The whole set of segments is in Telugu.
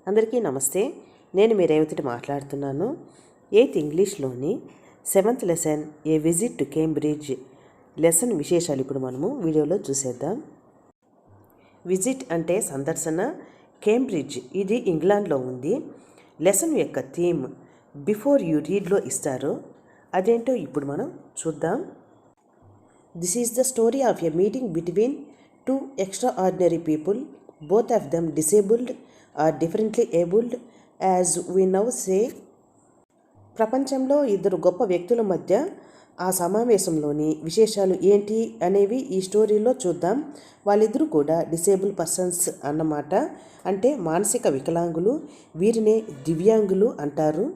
అందరికీ నమస్తే. నేను మీ రేవతిని మాట్లాడుతున్నాను. 8th ఇంగ్లీష్లోని 7th lesson A visit to Cambridge lesson విశేషాలు ఇప్పుడు మనము వీడియోలో చూసేద్దాం. విజిట్ అంటే సందర్శన. కేంబ్రిడ్జ్ ఇది ఇంగ్లాండ్లో ఉంది. లెసన్ యొక్క థీమ్ బిఫోర్ యూ రీడ్లో ఇస్తారు. అదేంటో ఇప్పుడు మనం చూద్దాం. This is the story of a meeting between two extraordinary people, both of them disabled or differently abled, as we now say. ప్రపంచంలో ఇద్దరు గొప్ప వ్యక్తుల మధ్య ఆ సమావేశంలోని విశేషాలు ఏంటి అనేవి ఈ స్టోరీలో చూద్దాం. వాళ్ళిద్దరూ కూడా డిసేబుల్ పర్సన్స్ అన్నమాట. అంటే మానసిక వికలాంగులు. వీరినే దివ్యాంగులు అంటారు.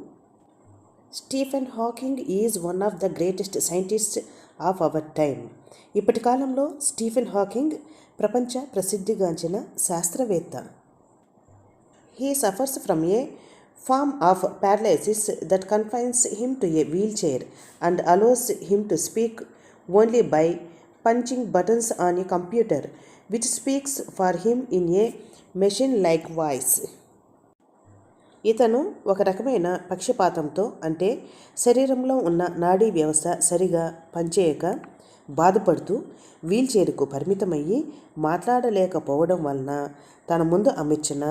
Stephen Hawking is one of the greatest scientist of our time. ఇప్పటి కాలంలో స్టీఫెన్ హాకింగ్ ప్రపంచ ప్రసిద్ధిగాంచిన శాస్త్రవేత్త. He suffers from a form of paralysis that confines him to a wheel chair and allows him to speak only by punching buttons on a computer which speaks for him in a machine like voice. ఇతను ఒక రకమైన పక్షపాతంతో, అంటే శరీరంలో ఉన్న నాడీ వ్యవస్థ సరిగా పనిచేయక బాధపడుతూ వీల్ చైర్కు పరిమితమయ్యి మాట్లాడలేకపోవడం వలన తన ముందు అమర్చిన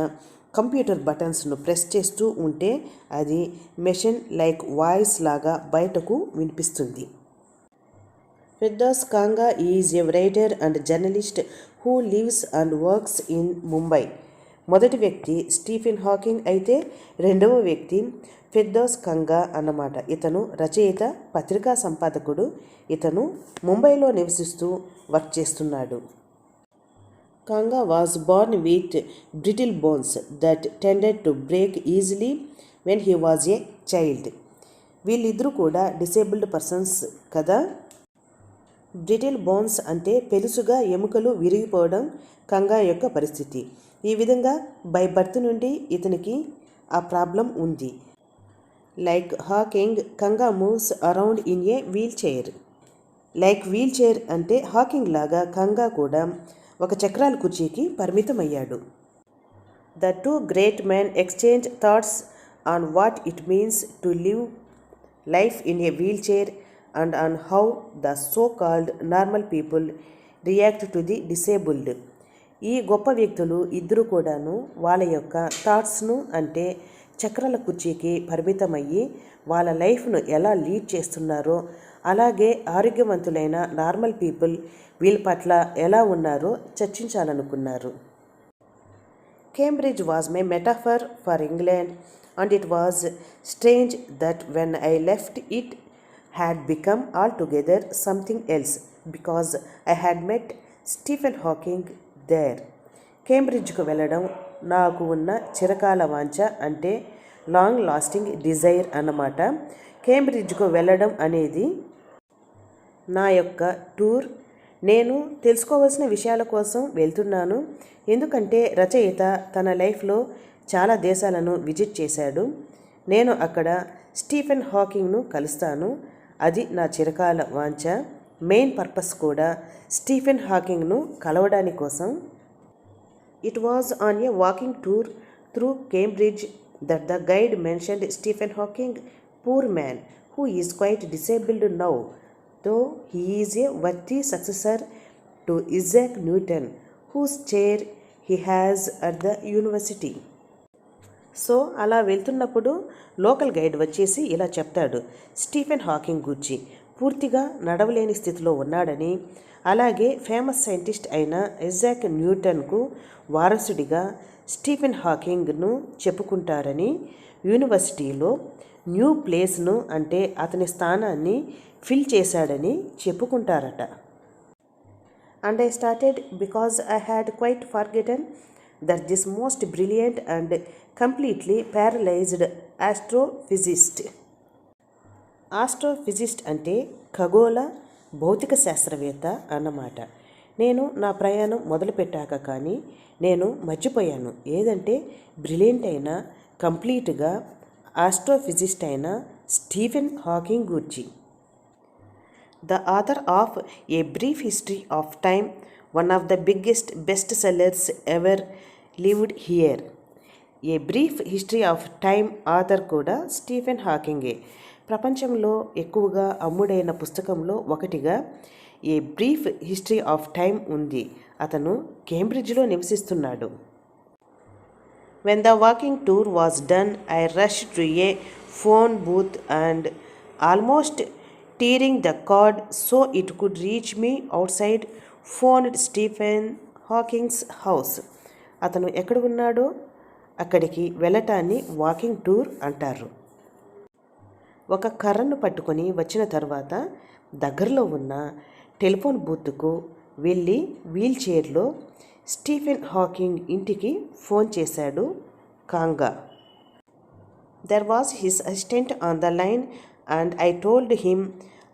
కంప్యూటర్ బటన్స్ను ప్రెస్ చేస్తూ ఉంటే అది మెషిన్ లైక్ వాయిస్ లాగా బయటకు వినిపిస్తుంది. Firdaus Kanga is a writer and journalist who lives and works in Mumbai. మొదటి వ్యక్తి స్టీఫెన్ హాకింగ్ అయితే రెండవ వ్యక్తి ఫిర్దౌస్ కాంగా అన్నమాట. ఇతను రచయిత, పత్రికా సంపాదకుడు. ఇతను ముంబైలో నివసిస్తూ వర్క్ చేస్తున్నాడు. Kanga was born with brittle bones that tended to break easily when he was a child. వీళ్ళిద్దరూ కూడా డిసేబుల్డ్ పర్సన్స్ కదా. బ్రిటిల్ బోన్స్ అంటే పెలుసుగా ఎముకలు విరిగిపోవడం కాంగా యొక్క పరిస్థితి. ఈ విధంగా బై బర్త్ నుండి ఇతనికి ఆ ప్రాబ్లం ఉంది. Like Hawking, Kanga moves around in a wheel chair. Like wheel chair అంటే హాకింగ్ లాగా కాంగా కూడా ఒక చక్రాల కుర్చీకి పరిమితమయ్యాడు. The two great men exchange thoughts on what it means to live life in a wheel chair and on how the so called normal people react to the disabled. ఈ గొప్ప వ్యక్తులు ఇద్దరు కూడాను వాళ్ళ యొక్క థాట్స్ను, అంటే చక్రాల కుర్చీకి పరిమితమయ్యి వాళ్ళ లైఫ్ను ఎలా లీడ్ చేస్తున్నారో, అలాగే ఆరోగ్యవంతులైన నార్మల్ పీపుల్ వీళ్ళ పట్ల ఎలా ఉన్నారో చర్చించాలనుకున్నారు. Cambridge was my metaphor for England and it was strange that when I left it had become altogether something else because I had met Stephen Hawking there. కేంబ్రిడ్జ్కు వెళ్ళడం నాకు ఉన్న చిరకాల వాంఛ, అంటే లాంగ్ లాస్టింగ్ డిజైర్ అన్నమాట. కేంబ్రిడ్జ్కు వెళ్ళడం అనేది నా యొక్క టూర్. నేను తెలుసుకోవాల్సిన విషయాల కోసం వెళ్తున్నాను. ఎందుకంటే రచయిత తన లైఫ్లో చాలా దేశాలను విజిట్ చేశాడు. నేను అక్కడ స్టీఫెన్ హాకింగ్ను కలుస్తాను. అది నా చిరకాల వాంఛ. మెయిన్ పర్పస్ కూడా స్టీఫెన్ హాకింగ్ను కలవడానికి కోసం. It was on a walking tour through Cambridge that the guide mentioned Stephen Hawking, poor man who is quite disabled now, though he is a worthy successor to Isaac Newton whose chair he has at the university. So అలా వెళ్తున్నప్పుడు లోకల్ గైడ్ వచ్చేసి ఇలా చెప్తాడు, స్టీఫెన్ హాకింగ్ గూర్చి పూర్తిగా నడవలేని స్థితిలో ఉన్నాడని, అలాగే ఫేమస్ సైంటిస్ట్ అయిన ఇజాక్ న్యూటన్కు వారసుడిగా స్టీఫెన్ హాకింగ్ను చెప్పుకుంటారని, యూనివర్సిటీలో న్యూ ప్లేస్ను, అంటే అతని స్థానాన్ని ఫిల్ చేశాడని చెప్పుకుంటారట. And I started because I had quite forgotten that this most brilliant and completely paralysed astrophysicist. Astrophysicist అంటే ఖగోళ భౌతిక శాస్త్రవేత్త అన్నమాట. నేను నా ప్రయాణం మొదలుపెట్టాక కానీ నేను మర్చిపోయాను ఏదంటే బ్రిలియంట్ అయిన, కంప్లీట్గా ఆస్ట్రోఫిజిస్ట్ అయిన స్టీఫెన్ హాకింగ్ గూర్చి. The author of A Brief History of Time, one of the biggest bestsellers ever lived here. A Brief History of Time author కూడా స్టీఫెన్ హాకింగే. ప్రపంచంలో ఎక్కువగా అమ్ముడైన పుస్తకంలో ఒకటిగా A Brief History of Time ఉంది. అతను కేంబ్రిడ్జ్లో నివసిస్తున్నాడు. When the walking tour was done, I rushed to a phone booth and almost tearing the cord so it could reach me outside, phoned Stephen Hawking's house. అతను ఎక్కడ ఉన్నాడో అక్కడికి వెళ్ళటాన్ని వాకింగ్ టూర్ అంటారు. ఒక కర్రను పట్టుకొని వచ్చిన తర్వాత దగ్గరలో ఉన్న టెలిఫోన్ బూత్కు వెళ్ళి వీల్ చైర్లో స్టీఫెన్ హాకింగ్ ఇంటికి ఫోన్ చేశాడు కాంగా. There was his assistant on the line and I told him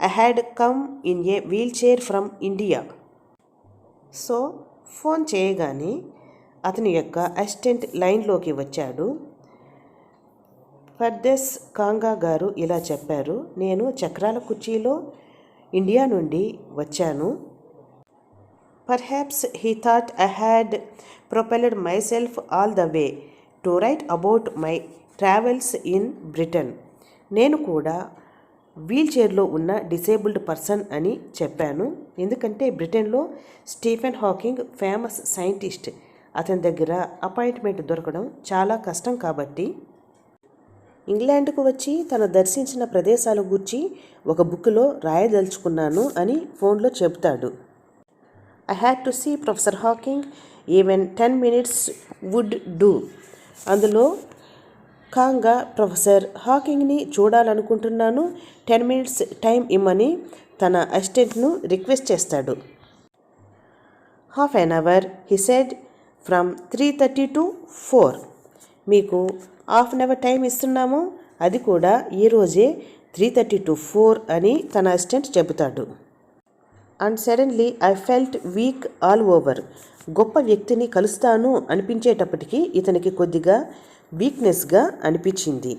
I had come in a wheelchair from India. So phone చేయగానే అతని యొక్క అసిస్టెంట్ లైన్లోకి వచ్చాడు. పర్దేస్ కాంగా గారు ఇలా చెప్పారు, నేను చక్రాల కుర్చీలో ఇండియా నుండి వచ్చాను. Perhaps he thought I had propelled myself all the way to write about my travels in Britain. నేను కూడా వీల్ చైర్లో ఉన్న డిసేబుల్డ్ పర్సన్ అని చెప్పాను. ఎందుకంటే బ్రిటన్లో స్టీఫెన్ హాకింగ్ ఫేమస్ సైంటిస్ట్. అతని దగ్గర అపాయింట్మెంట్ దొరకడం చాలా కష్టం కాబట్టి ఇంగ్లాండ్కు వచ్చి తను దర్శించిన ప్రదేశాల గురించి ఒక బుక్లో రాయదలుచుకున్నాను అని ఫోన్లో చెబుతాడు. I had to see Professor Hawking, even 10 minutes would do. అందులో కాంగా ప్రొఫెసర్ హాకింగ్ని చూడాలనుకుంటున్నాను, 10 minutes టైం ఇమ్మని తన అసిస్టెంట్ను రిక్వెస్ట్ చేస్తాడు. Half an hour, he said, from 3:30 to 4. మీకు హాఫ్ అన్ అవర్ టైం ఇస్తున్నాము, అది కూడా ఈరోజే 3:30 to 4 అని తన అసిస్టెంట్ చెబుతాడు. And suddenly I felt weak all over. గొప్ప వ్యక్తిని కలుస్తాను అనిపించేటప్పటికీ ఇతనికి కొద్దిగా వీక్నెస్గా అనిపించింది.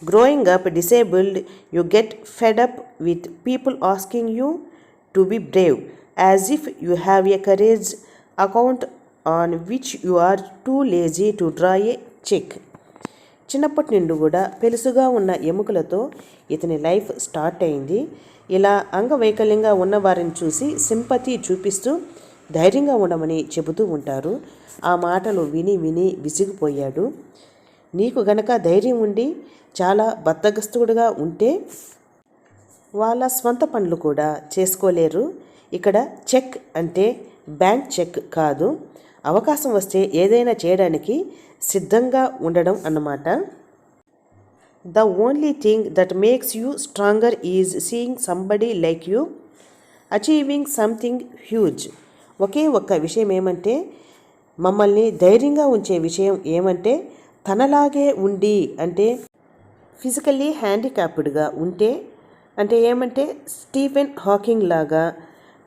Growing up disabled you get fed up with people asking you to be brave as if you have a courage account on which you are too lazy to draw a cheque. చిన్నప్పటి నుండి కూడా పెలుసుగా ఉన్న ఎముకలతో ఇతని లైఫ్ స్టార్ట్ అయింది. ఇలా అంగవైకల్యంగా ఉన్నవారిని చూసి సింపతి చూపిస్తూ ధైర్యంగా ఉండమని చెబుతూ ఉంటారు. ఆ మాటలు విని విని విసిగిపోయాడు. నీకు గనక ధైర్యం ఉండి చాలా బద్ధకస్తుడుగా ఉంటే వాళ్ళ స్వంత పనులు కూడా చేసుకోలేరు. ఇక్కడ చెక్ అంటే బ్యాంక్ చెక్ కాదు, అవకాశం వస్తే ఏదైనా చేయడానికి సిద్ధంగా ఉండడం అన్నమాట. The only thing that makes you stronger is seeing somebody like you achieving something huge. ఒకే ఒక్క విషయం ఏమంటే, మమ్మల్ని ధైర్యంగా ఉంచే విషయం ఏమంటే, తనలాగే ఉండి అంటే ఫిజికల్లీ హ్యాండిక్యాప్డ్గా ఉంటే అంటే ఏమంటే స్టీఫెన్ హాకింగ్ లాగా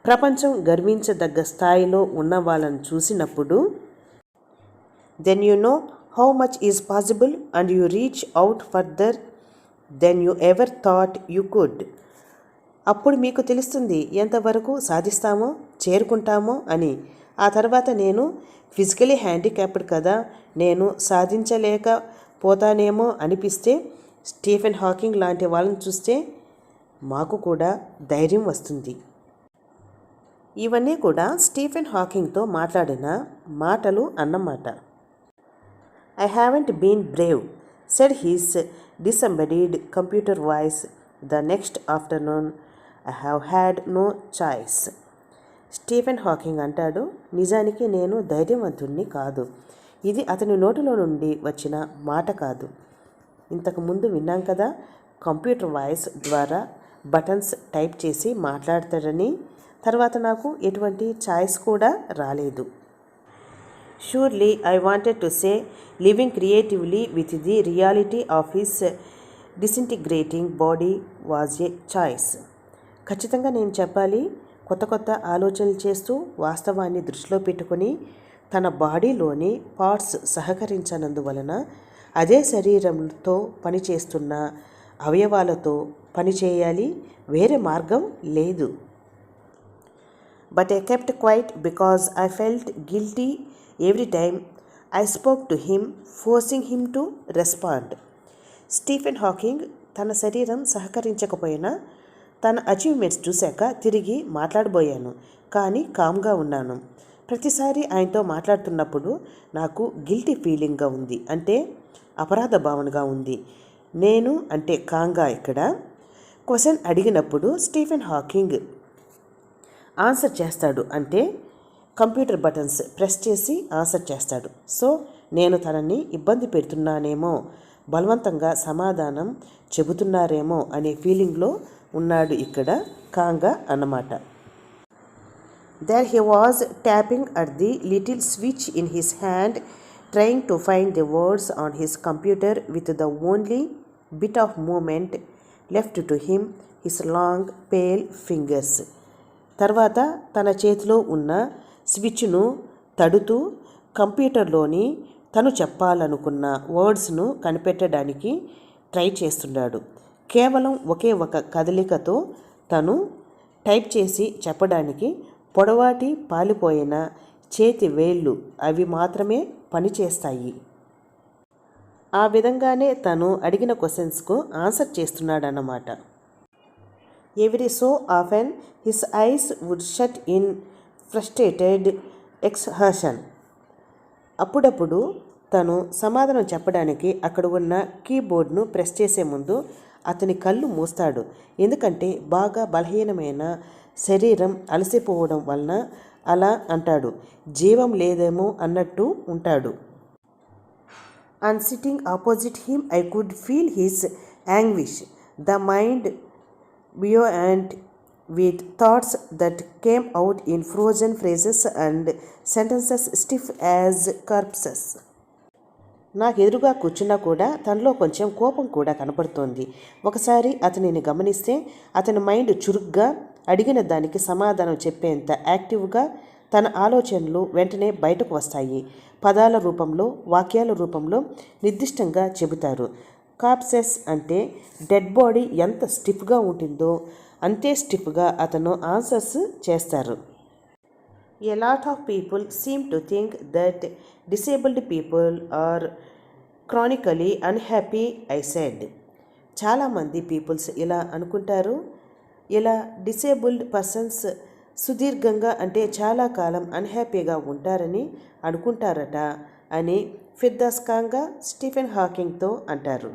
ప్రపంచం గర్వించదగ్గ స్థాయిలో ఉన్న వాళ్ళని చూసినప్పుడు then you know how much is possible and you reach out further than you ever thought you could. అప్పుడు మీకు తెలుస్తుంది ఎంతవరకు సాధిస్తామో చేరుకుంటామో అని. ఆ తర్వాత నేను ఫిజికలీ హ్యాండిక్యాప్డ్ కదా, నేను సాధించలేకపోతానేమో అనిపిస్తే స్టీఫెన్ హాకింగ్ లాంటి వాళ్ళని చూస్తే మాకు కూడా ధైర్యం వస్తుంది. ఇవన్నీ కూడా స్టీఫెన్ హాకింగ్తో మాట్లాడిన మాటలు అన్నమాట. I haven't been brave, said his disembodied computer voice the next afternoon. I have had no choice. Stephen Hawking అంటాడు, నిజానికి నేను ధైర్యవంతుణ్ణి కాదు. ఇది అతని నోటిలో నుండి వచ్చిన మాట కాదు. ఇంతకుముందు విన్నాం కదా, కంప్యూటర్ వాయిస్ ద్వారా బటన్స్ టైప్ చేసి మాట్లాడతాడని. తర్వాత నాకు ఎటువంటి ఛాయిస్ కూడా రాలేదు. Surely I wanted to say living creatively with the reality of his disintegrating body was a choice. ఖచ్చితంగా నేను చెప్పాలి, కొత్త కొత్త ఆలోచనలు చేస్తూ వాస్తవాన్ని దృష్టిలో పెట్టుకొని తన బాడీలోని పార్ట్స్ సహకరించనందువలన అదే శరీరంతో పనిచేస్తున్న అవయవాలతో పనిచేయాలి, వేరే మార్గం లేదు. But I kept quiet because I felt guilty every time I spoke to him, forcing him to respond. Stephen Hawking తన శరీరం సహకరించకపోయినా తన అచీవ్మెంట్స్ చూశాక తిరిగి మాట్లాడబోయాను, కానీ కామ్గా ఉన్నాను. ప్రతిసారి ఆయనతో మాట్లాడుతున్నప్పుడు నాకు గిల్టీ ఫీలింగ్గా ఉంది, అంటే అపరాధ భావనగా ఉంది. నేను అంటే కాంగా ఇక్కడ క్వశ్చన్ అడిగినప్పుడు స్టీఫెన్ హాకింగ్ ఆన్సర్ చేస్తాడు, అంటే కంప్యూటర్ బటన్స్ ప్రెస్ చేసి ఆన్సర్ చేస్తాడు. సో నేను తనని ఇబ్బంది పెడుతున్నానేమో, బలవంతంగా సమాధానం చెబుతున్నారేమో అనే ఫీలింగ్లో ఉన్నాడు ఇక్కడ కాంగా అన్నమాట. There he was tapping at the little switch in his hand, trying to find the words on his computer with the only bit of movement left to him, his long pale fingers. తర్వాత తన చేతిలో ఉన్న స్విచ్ను తడుతూ కంప్యూటర్లోని తను చెప్పాలనుకున్న వర్డ్స్ను కనిపెట్టడానికి ట్రై చేస్తున్నాడు. కేవలం ఒకే ఒక కదలికతో తను టైప్ చేసి చెప్పడానికి పొడవాటి పాలిపోయిన చేతి వేళ్ళు అవి మాత్రమే పనిచేస్తాయి. ఆ విధంగానే తను అడిగిన క్వశ్చన్స్కు ఆన్సర్ చేస్తున్నాడన్నమాట. Every so often his eyes would shut in frustrated exertion. అప్పుడప్పుడు తను సమాధానం చెప్పడానికి అక్కడ ఉన్న కీబోర్డ్ను ప్రెస్ చేసే ముందు అతని కళ్ళు మూస్తాడు, ఎందుకంటే బాగా బలహీనమైన శరీరం అలసిపోవడం వలన అలా అంటాడు. జీవం లేదేమో అన్నట్టు ఉంటాడు. And sitting opposite him I could feel his anguish, the mind buoyant with thoughts that came out in frozen phrases and sentences stiff as corpses. నాకు ఎదురుగా కూర్చున్నా కూడా తనలో కొంచెం కోపం కూడా కనపడుతోంది. ఒకసారి అతనిని గమనిస్తే అతని మైండ్ చురుగ్గా అడిగిన దానికి సమాధానం చెప్పేంత యాక్టివ్గా తన ఆలోచనలు వెంటనే బయటకు వస్తాయి. పదాల రూపంలో, వాక్యాల రూపంలో నిర్దిష్టంగా చెబుతారు. కార్ప్సెస్ అంటే డెడ్ బాడీ ఎంత స్టిఫ్గా ఉంటుందో అంతే స్టిఫ్గా అతను ఆన్సర్స్ చేస్తారు. A lot of people seem to think that disabled people are chronically unhappy, I said. చాలామంది పీపుల్స్ ఇలా అనుకుంటారు. ఇలా డిసేబుల్డ్ పర్సన్స్ సుదీర్ఘంగా అంటే చాలా కాలం అన్హ్యాపీగా ఉంటారని అనుకుంటారట అని ఫిర్దాస్ కాంగా స్టీఫెన్ హాకింగ్తో అంటారు.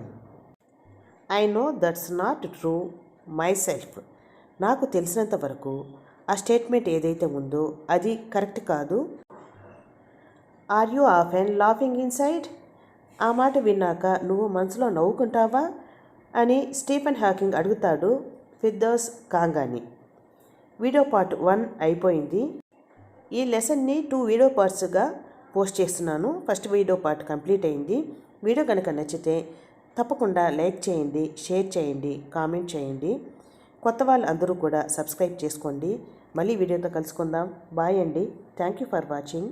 I know that's not true my self. నాకు తెలిసినంత వరకు ఆ స్టేట్మెంట్ ఏదైతే ఉందో అది కరెక్ట్ కాదు. Are you often laughing inside? ఆ మాట విన్నాక నువ్వు మనసులో నవ్వుకుంటావా అని స్టీఫెన్ హాకింగ్ అడుగుతాడు ఫిర్దాస్ కాంగాని. వీడియో పార్ట్ 1 అయిపోయింది. ఈ లెసన్ని 2 వీడియో పార్ట్స్గా పోస్ట్ చేస్తున్నాను. ఫస్ట్ వీడియో పార్ట్ కంప్లీట్ అయింది. వీడియో కనుక నచ్చితే తప్పకుండా లైక్ చేయండి, షేర్ చేయండి, కామెంట్ చేయండి. కొత్త వాళ్ళు అందరూ కూడా సబ్స్క్రైబ్ చేసుకోండి. మళ్ళీ వీడియోతో కలుసుకుందాం. బాయ్ అండి. Thank you for watching.